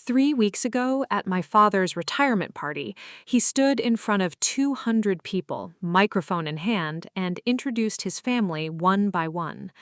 3 weeks ago, at my father's retirement party, he stood in front of 200 people, microphone in hand, and introduced his family one by one.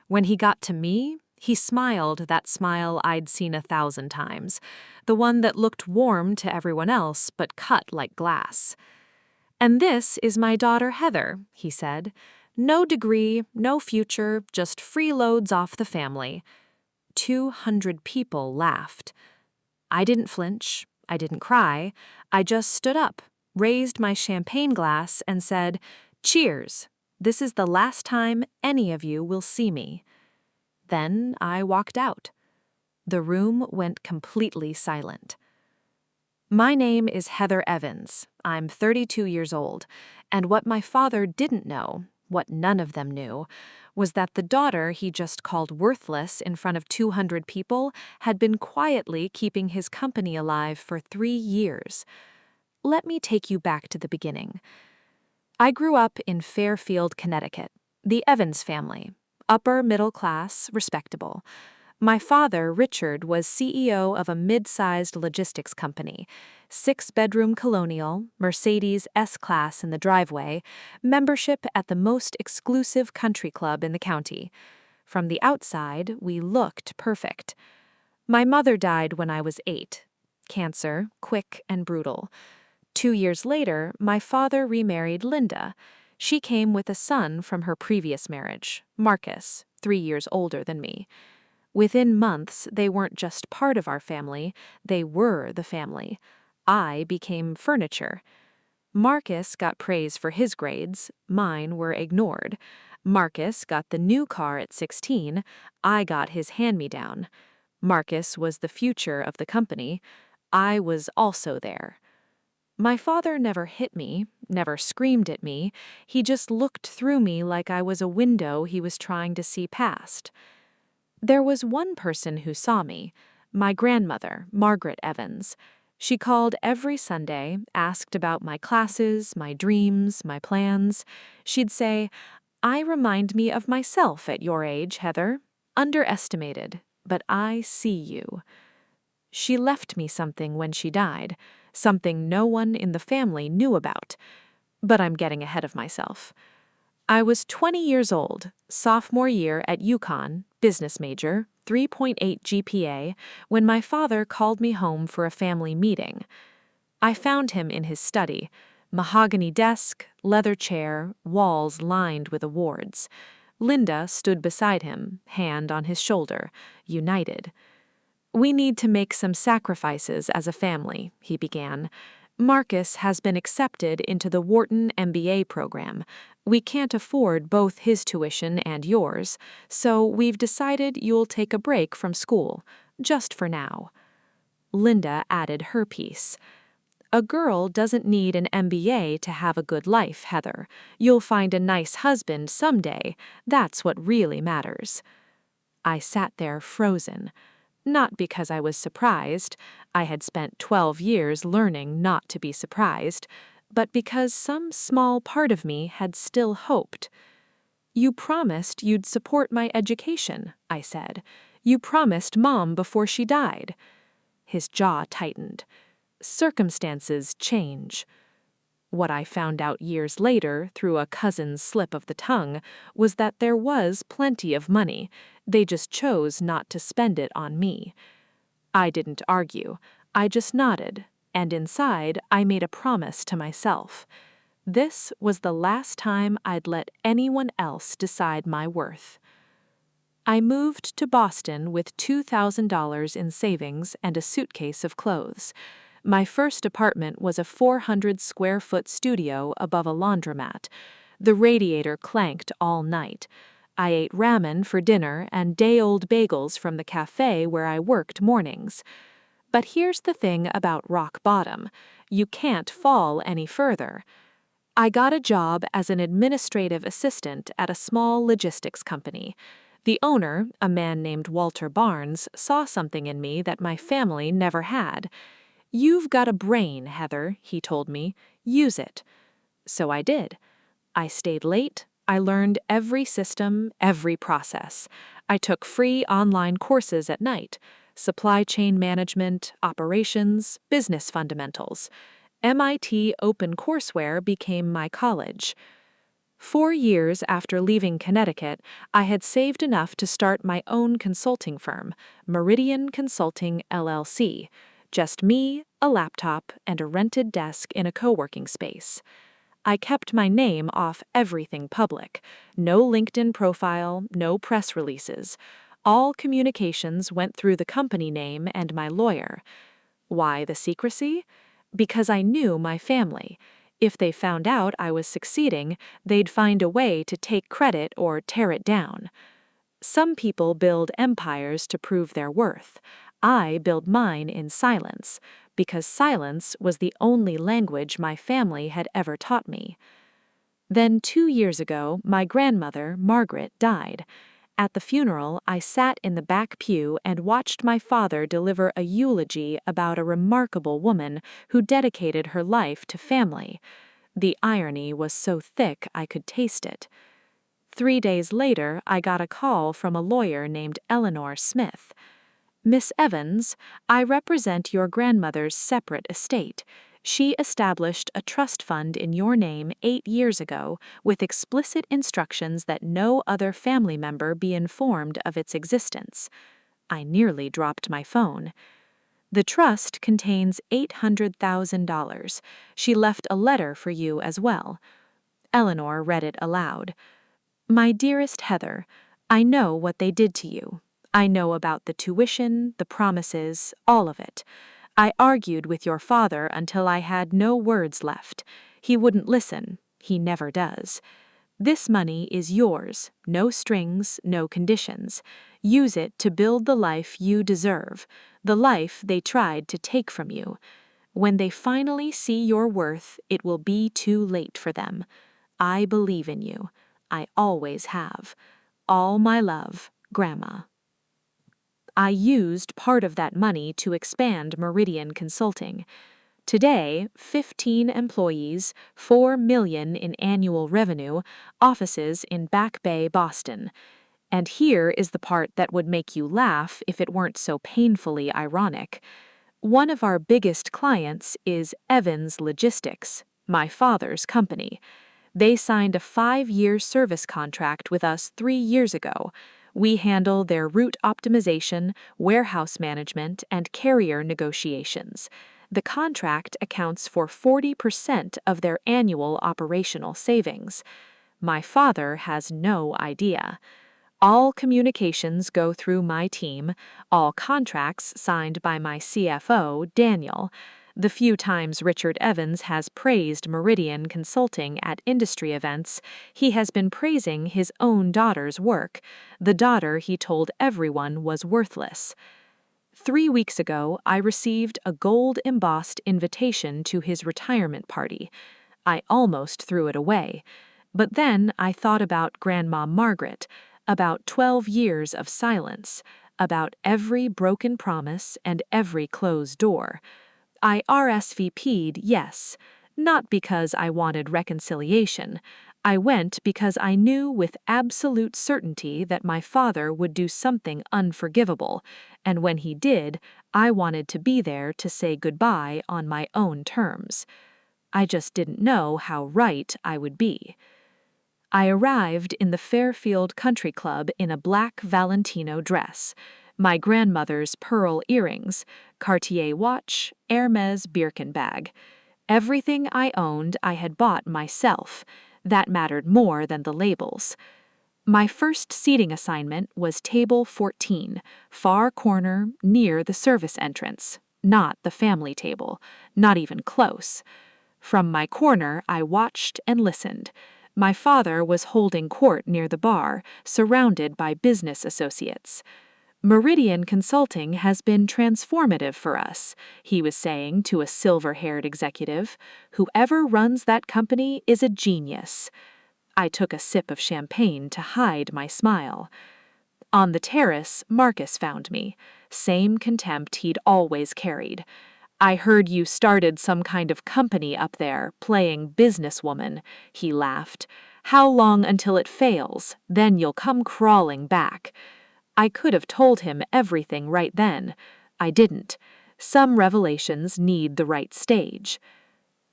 When he got to me, he smiled that smile I'd seen 1,000 times, the one that looked warm to everyone else but cut like glass. "And this is my daughter Heather," he said. "No degree, no future, just freeloads off the family." 200 people laughed. I didn't flinch. I didn't cry. I just stood up, raised my champagne glass, and said, "Cheers. This is the last time any of you will see me." Then I walked out. The room went completely silent. My name is Heather Evans. I'm 32 years old, and what my father didn't know, what none of them knew, was that the daughter he just called worthless in front of 200 people had been quietly keeping his company alive for 3 years. Let me take you back to the beginning. I grew up in Fairfield, Connecticut, the Evans family, upper middle class, respectable. My father, Richard, was CEO of a mid-sized logistics company, 6-bedroom colonial, Mercedes S-Class in the driveway, membership at the most exclusive country club in the county. From the outside, we looked perfect. My mother died when I was 8. Cancer, quick and brutal. 2 years later, my father remarried Linda. She came with a son from her previous marriage, Marcus, 3 years older than me. Within months, they weren't just part of our family, they were the family. I became furniture. Marcus got praise for his grades, mine were ignored. Marcus got the new car at 16, I got his hand-me-down. Marcus was the future of the company, I was also there. My father never hit me, never screamed at me, he just looked through me like I was a window he was trying to see past. There was one person who saw me, my grandmother, Margaret Evans. She called every Sunday, asked about my classes, my dreams, my plans. She'd say, "I remind me of myself at your age, Heather. Underestimated, but I see you." She left me something when she died, something no one in the family knew about. But I'm getting ahead of myself. I was 20 years old, sophomore year at UConn, business major, 3.8 GPA, when my father called me home for a family meeting. I found him in his study, mahogany desk, leather chair, walls lined with awards. Linda stood beside him, hand on his shoulder, united. "We need to make some sacrifices as a family," he began. "Marcus has been accepted into the Wharton MBA program. We can't afford both his tuition and yours, so we've decided you'll take a break from school, just for now." Linda added her piece. "A girl doesn't need an MBA to have a good life, Heather. You'll find a nice husband someday. That's what really matters." I sat there frozen. Not because I was surprised, I had spent 12 years learning not to be surprised, but because some small part of me had still hoped. "You promised you'd support my education," I said. "You promised Mom before she died." His jaw tightened. Circumstances change. What I found out years later, through a cousin's slip of the tongue, was that there was plenty of money. They just chose not to spend it on me. I didn't argue. I just nodded, and inside I made a promise to myself. This was the last time I'd let anyone else decide my worth. I moved to Boston with $2,000 in savings and a suitcase of clothes. My first apartment was a 400-square-foot studio above a laundromat. The radiator clanked all night. I ate ramen for dinner and day-old bagels from the cafe where I worked mornings. But here's the thing about rock bottom. You can't fall any further. I got a job as an administrative assistant at a small logistics company. The owner, a man named Walter Barnes, saw something in me that my family never had. "You've got a brain, Heather," he told me. "Use it." So I did. I stayed late. I learned every system, every process. I took free online courses at night. supply chain management, operations, business fundamentals. MIT OpenCourseWare became my college. 4 years after leaving Connecticut, I had saved enough to start my own consulting firm, Meridian Consulting LLC. Just me, a laptop, and a rented desk in a co-working space. I kept my name off everything public. No LinkedIn profile, no press releases. All communications went through the company name and my lawyer. Why the secrecy? Because I knew my family. If they found out I was succeeding, they'd find a way to take credit or tear it down. Some people build empires to prove their worth. I built mine in silence, because silence was the only language my family had ever taught me. Then 2 years ago, my grandmother, Margaret, died. At the funeral, I sat in the back pew and watched my father deliver a eulogy about a remarkable woman who dedicated her life to family. The irony was so thick I could taste it. 3 days later, I got a call from a lawyer named Eleanor Smith. Miss Evans, I represent your grandmother's separate estate. She established a trust fund in your name 8 years ago with explicit instructions that no other family member be informed of its existence. I nearly dropped my phone. The trust contains $800,000. She left a letter for you as well. Eleanor read it aloud. My dearest Heather, I know what they did to you. I know about the tuition, the promises, all of it. I argued with your father until I had no words left. He wouldn't listen. He never does. This money is yours, no strings, no conditions. Use it to build the life you deserve, the life they tried to take from you. When they finally see your worth, it will be too late for them. I believe in you. I always have. All my love, Grandma. I used part of that money to expand Meridian Consulting. Today, 15 employees, $4 million in annual revenue, offices in Back Bay, Boston. And here is the part that would make you laugh if it weren't so painfully ironic. One of our biggest clients is Evans Logistics, my father's company. They signed a 5-year service contract with us 3 years ago. We handle their route optimization, warehouse management, and carrier negotiations. The contract accounts for 40% of their annual operational savings. My father has no idea. All communications go through my team, all contracts signed by my CFO, Daniel. The few times Richard Evans has praised Meridian Consulting at industry events, he has been praising his own daughter's work, the daughter he told everyone was worthless. 3 weeks ago, I received a gold-embossed invitation to his retirement party. I almost threw it away. But then I thought about Grandma Margaret, about 12 years of silence, about every broken promise and every closed door. I RSVP'd yes, not because I wanted reconciliation. I went because I knew with absolute certainty that my father would do something unforgivable, and when he did, I wanted to be there to say goodbye on my own terms. I just didn't know how right I would be. I arrived in the Fairfield Country Club in a black Valentino dress, my grandmother's pearl earrings, Cartier watch, Hermes Birkin bag. Everything I owned I had bought myself. That mattered more than the labels. My first seating assignment was table 14, far corner, near the service entrance, not the family table, not even close. From my corner, I watched and listened. My father was holding court near the bar, surrounded by business associates. Meridian Consulting has been transformative for us, he was saying to a silver-haired executive. Whoever runs that company is a genius. I took a sip of champagne to hide my smile. On the terrace, Marcus found me, same contempt he'd always carried. I heard you started some kind of company up there, playing businesswoman, he laughed. How long until it fails? Then you'll come crawling back. I could have told him everything right then. I didn't. Some revelations need the right stage.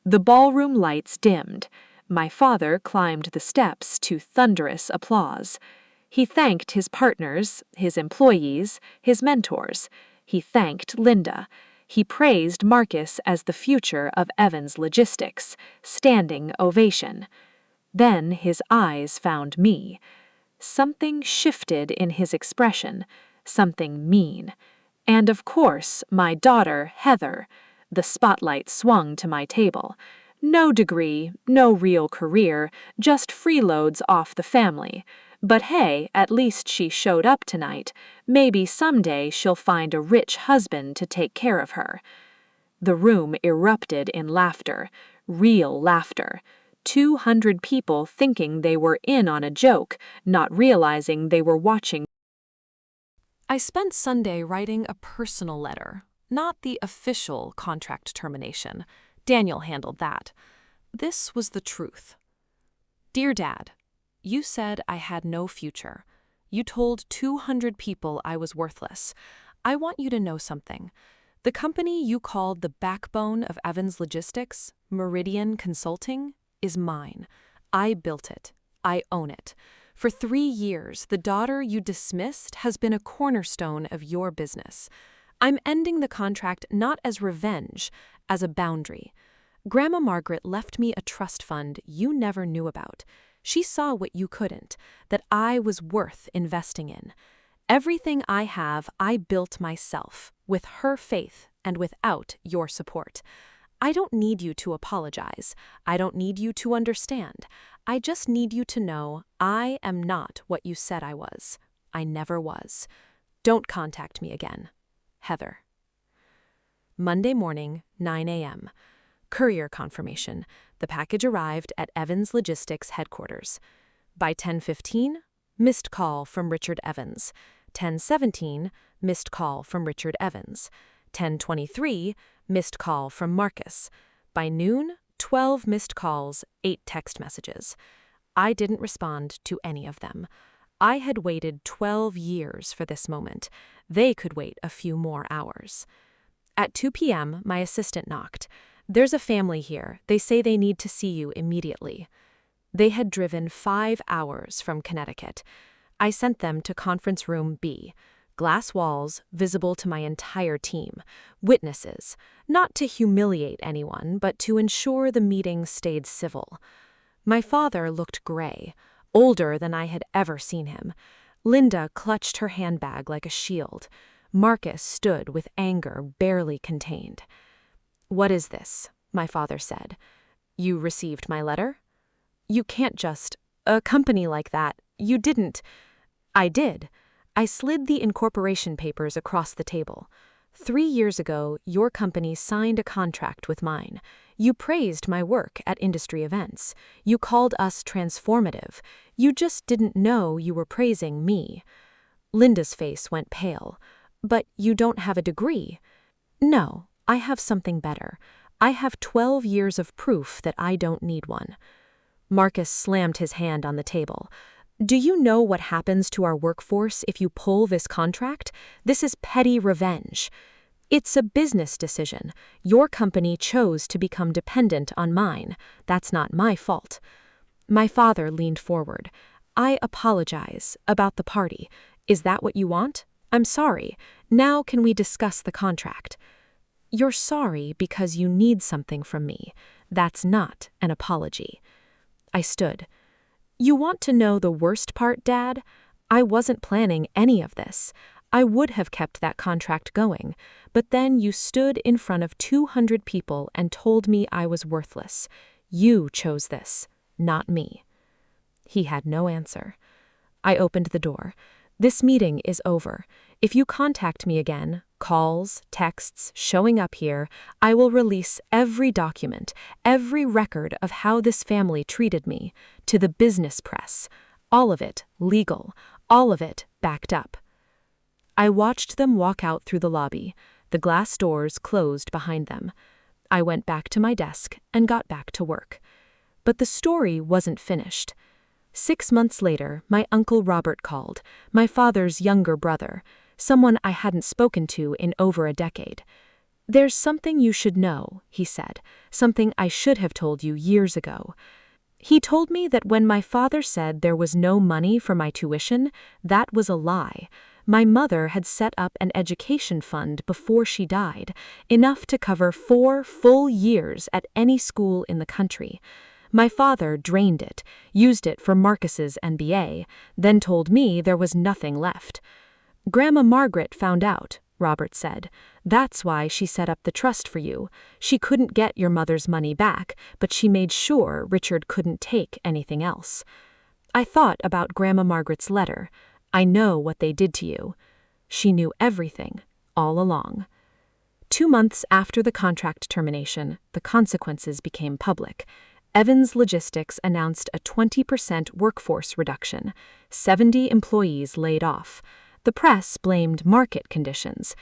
The ballroom lights dimmed. My father climbed the steps to thunderous applause. He thanked his partners, his employees, his mentors. He thanked Linda. He praised Marcus as the future of Evans Logistics. Standing ovation. Then his eyes found me. Something shifted in his expression, something mean. And of course, my daughter, Heather. The spotlight swung to my table. No degree, no real career, just freeloads off the family. But hey, at least she showed up tonight. Maybe someday she'll find a rich husband to take care of her. The room erupted in laughter, real laughter. 200 people thinking they were in on a joke, not realizing they were watching. I spent Sunday writing a personal letter, not the official contract termination. Daniel handled that. This was the truth. Dear Dad, you said I had no future. You told 200 people I was worthless. I want you to know something. The company you called the backbone of Evans Logistics, Meridian Consulting, is mine. I built it. I own it. For 3 years, the daughter you dismissed has been a cornerstone of your business. I'm ending the contract not as revenge, as a boundary. Grandma Margaret left me a trust fund you never knew about. She saw what you couldn't, that I was worth investing in. Everything I have, I built myself, with her faith and without your support. I don't need you to apologize. I don't need you to understand. I just need you to know I am not what you said I was. I never was. Don't contact me again. Heather. Monday morning, 9 a.m. Courier confirmation. The package arrived at Evans Logistics headquarters. By 10:15, missed call from Richard Evans. 10:17, missed call from Richard Evans. 10:23, missed call from Marcus. By noon, 12 missed calls, 8 text messages. I didn't respond to any of them. I had waited 12 years for this moment. They could wait a few more hours. At 2 p.m., my assistant knocked. There's a family here. They say they need to see you immediately. They had driven 5 hours from Connecticut. I sent them to conference room B. Glass walls, visible to my entire team. Witnesses, not to humiliate anyone, but to ensure the meeting stayed civil. My father looked gray, older than I had ever seen him. Linda clutched her handbag like a shield. Marcus stood with anger barely contained. "What is this?" my father said. "You received my letter? You can't just... A company like that, you didn't..." "I did. I slid the incorporation papers across the table. 3 years ago, your company signed a contract with mine. You praised my work at industry events. You called us transformative. You just didn't know you were praising me." Linda's face went pale. "But you don't have a degree." "No, I have something better. I have 12 years of proof that I don't need one." Marcus slammed his hand on the table. "Do you know what happens to our workforce if you pull this contract? This is petty revenge. It's a business decision. Your company chose to become dependent on mine. That's not my fault." My father leaned forward. "I apologize about the party. Is that what you want? I'm sorry. Now can we discuss the contract?" "You're sorry because you need something from me. That's not an apology." I stood. "You want to know the worst part, Dad? I wasn't planning any of this. I would have kept that contract going, but then you stood in front of 200 people and told me I was worthless. You chose this, not me." He had no answer. I opened the door. "This meeting is over. If you contact me again, calls, texts, showing up here, I will release every document, every record of how this family treated me, to the business press. All of it legal, all of it backed up." I watched them walk out through the lobby. The glass doors closed behind them. I went back to my desk and got back to work. But the story wasn't finished. 6 months later, my Uncle Robert called, my father's younger brother, someone I hadn't spoken to in over a decade. "There's something you should know," he said, "something I should have told you years ago." He told me that when my father said there was no money for my tuition, that was a lie. My mother had set up an education fund before she died, enough to cover 4 full years at any school in the country. My father drained it, used it for Marcus's MBA, then told me there was nothing left. "Grandma Margaret found out," Robert said. "That's why she set up the trust for you. She couldn't get your mother's money back, but she made sure Richard couldn't take anything else." I thought about Grandma Margaret's letter. "I know what they did to you." She knew everything, all along. 2 months after the contract termination, the consequences became public. Evans Logistics announced a 20% workforce reduction, 70 employees laid off. The press blamed market conditions.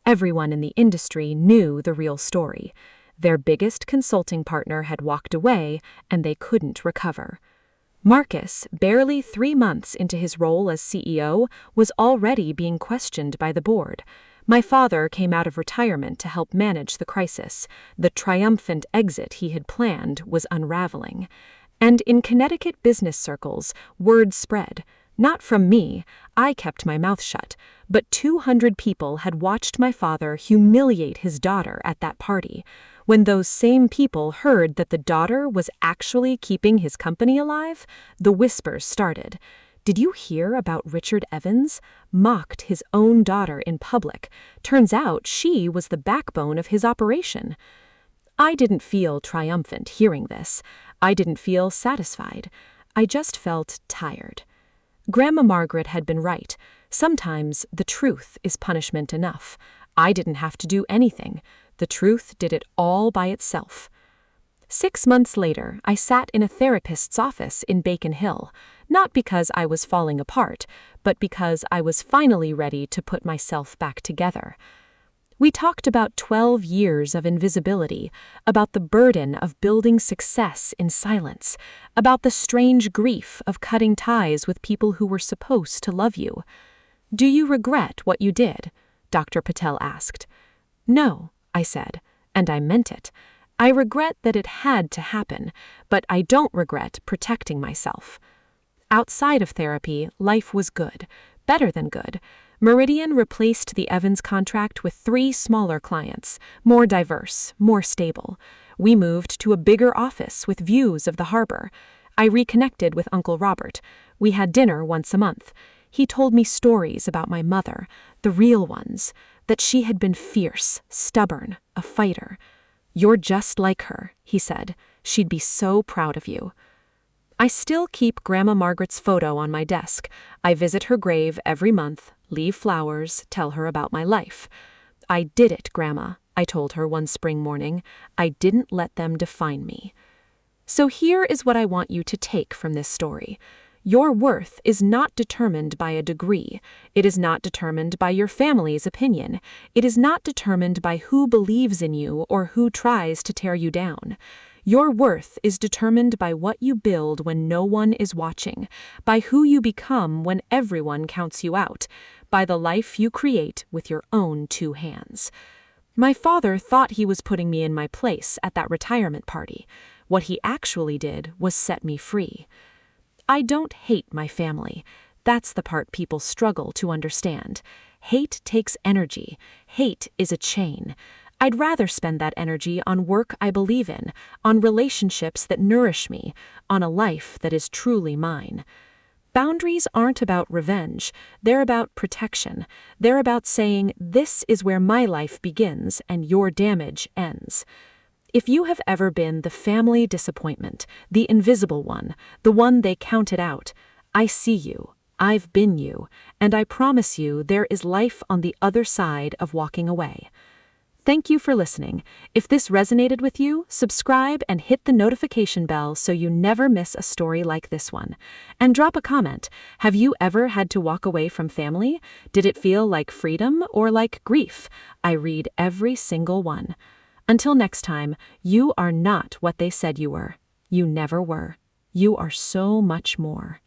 Everyone in the industry knew the real story. Their biggest consulting partner had walked away, and they couldn't recover. Marcus, barely 3 months into his role as CEO, was already being questioned by the board. My father came out of retirement to help manage the crisis. The triumphant exit he had planned was unraveling. And in Connecticut business circles, word spread. Not from me, I kept my mouth shut, but 200 people had watched my father humiliate his daughter at that party. When those same people heard that the daughter was actually keeping his company alive, the whispers started. "Did you hear about Richard Evans? Mocked his own daughter in public. Turns out she was the backbone of his operation." I didn't feel triumphant hearing this. I didn't feel satisfied. I just felt tired. Grandma Margaret had been right. Sometimes the truth is punishment enough. I didn't have to do anything. The truth did it all by itself. 6 months later, I sat in a therapist's office in Bacon Hill, not because I was falling apart, but because I was finally ready to put myself back together. We talked about 12 years of invisibility, about the burden of building success in silence, about the strange grief of cutting ties with people who were supposed to love you. "Do you regret what you did?" Dr. Patel asked. "No," I said, and I meant it. I regret that it had to happen, but I don't regret protecting myself. Outside of therapy, life was good, better than good. Meridian replaced the Evans contract with 3 smaller clients, more diverse, more stable. We moved to a bigger office with views of the harbor. I reconnected with Uncle Robert. We had dinner once a month. He told me stories about my mother, the real ones, that she had been fierce, stubborn, a fighter. "You're just like her," he said. "She'd be so proud of you." I still keep Grandma Margaret's photo on my desk. I visit her grave every month, leave flowers, tell her about my life. "I did it, Grandma," I told her one spring morning. "I didn't let them define me." So here is what I want you to take from this story. Your worth is not determined by a degree. It is not determined by your family's opinion. It is not determined by who believes in you or who tries to tear you down. Your worth is determined by what you build when no one is watching, by who you become when everyone counts you out, by the life you create with your own 2 hands. My father thought he was putting me in my place at that retirement party. What he actually did was set me free. I don't hate my family. That's the part people struggle to understand. Hate takes energy. Hate is a chain. I'd rather spend that energy on work I believe in, on relationships that nourish me, on a life that is truly mine. Boundaries aren't about revenge. They're about protection. They're about saying, "This is where my life begins and your damage ends." If you have ever been the family disappointment, the invisible one, the one they counted out, I see you, I've been you, and I promise you there is life on the other side of walking away. Thank you for listening. If this resonated with you, subscribe and hit the notification bell so you never miss a story like this one. And drop a comment. Have you ever had to walk away from family? Did it feel like freedom or like grief? I read every single one. Until next time, you are not what they said you were. You never were. You are so much more.